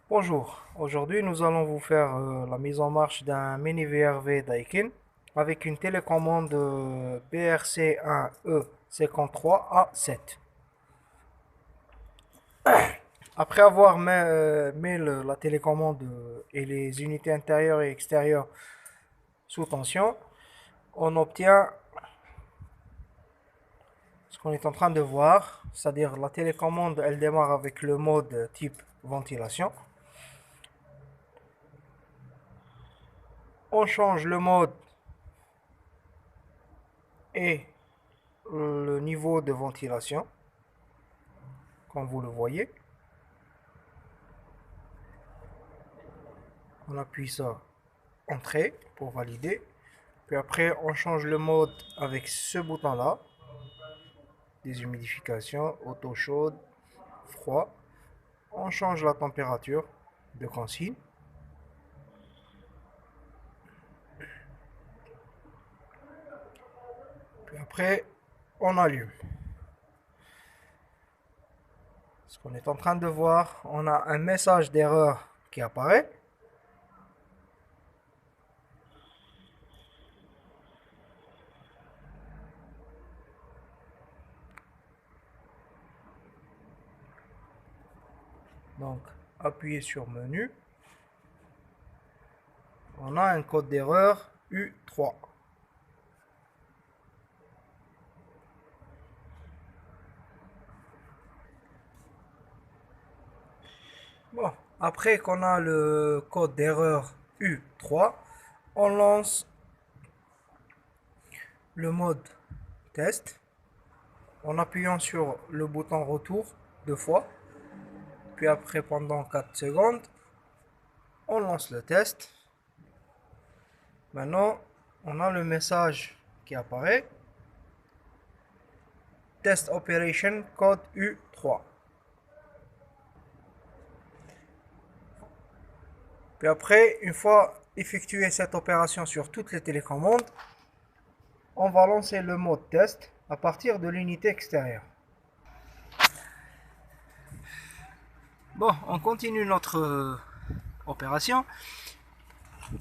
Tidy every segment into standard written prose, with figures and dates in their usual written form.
Bonjour, aujourd'hui nous allons vous faire la mise en marche d'un mini VRV Daikin avec une télécommande BRC1E53A7. Après avoir mis la télécommande et les unités intérieures et extérieures sous tension, on obtient ce qu'on est en train de voir, c'est-à-dire la télécommande elle démarre avec le mode type ventilation. On change le mode et le niveau de ventilation, comme vous le voyez. On appuie sur Entrée pour valider. Puis après, on change le mode avec ce bouton-là. Déshumidification, auto chaude, froid. On change la température de consigne. Puis après, on allume. Ce qu'on est en train de voir, on a un message d'erreur qui apparaît. Donc, appuyez sur menu. On a un code d'erreur U3. Bon, après qu'on a le code d'erreur U3, on lance le mode test en appuyant sur le bouton retour deux fois. Puis après, pendant 4 secondes, on lance le test. Maintenant, on a le message qui apparaît. Test Operation Code U3. Puis après, une fois effectué cette opération sur toutes les télécommandes, on va lancer le mode test à partir de l'unité extérieure. Bon, on continue notre opération.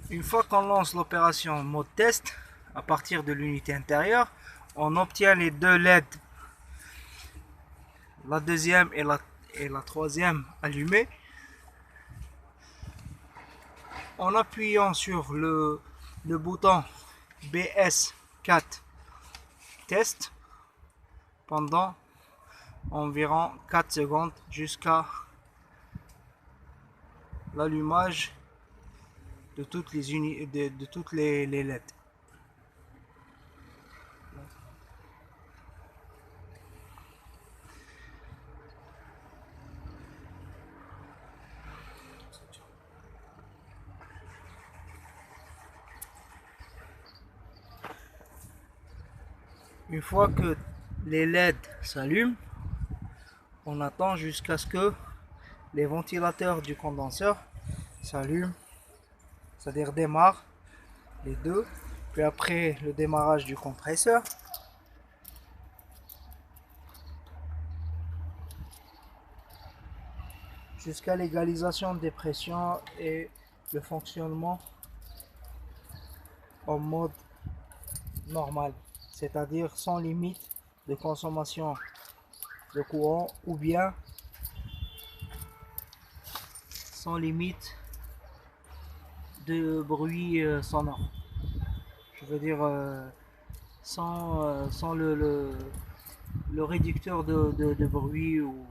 Une fois qu'on lance l'opération mode test à partir de l'unité intérieure, on obtient les deux LED, la deuxième et la troisième allumées. En appuyant sur le bouton BS4 test pendant environ 4 secondes jusqu'à l'allumage de toutes les LED. Une fois que les LED s'allument, on attend jusqu'à ce que les ventilateurs du condenseur s'allument, c'est-à-dire démarrent les deux, puis après le démarrage du compresseur. Jusqu'à l'égalisation des pressions et le fonctionnement en mode normal, c'est-à-dire sans limite de consommation de courant ou bien sans limite de bruit sonore. Je veux dire sans le réducteur de bruit ou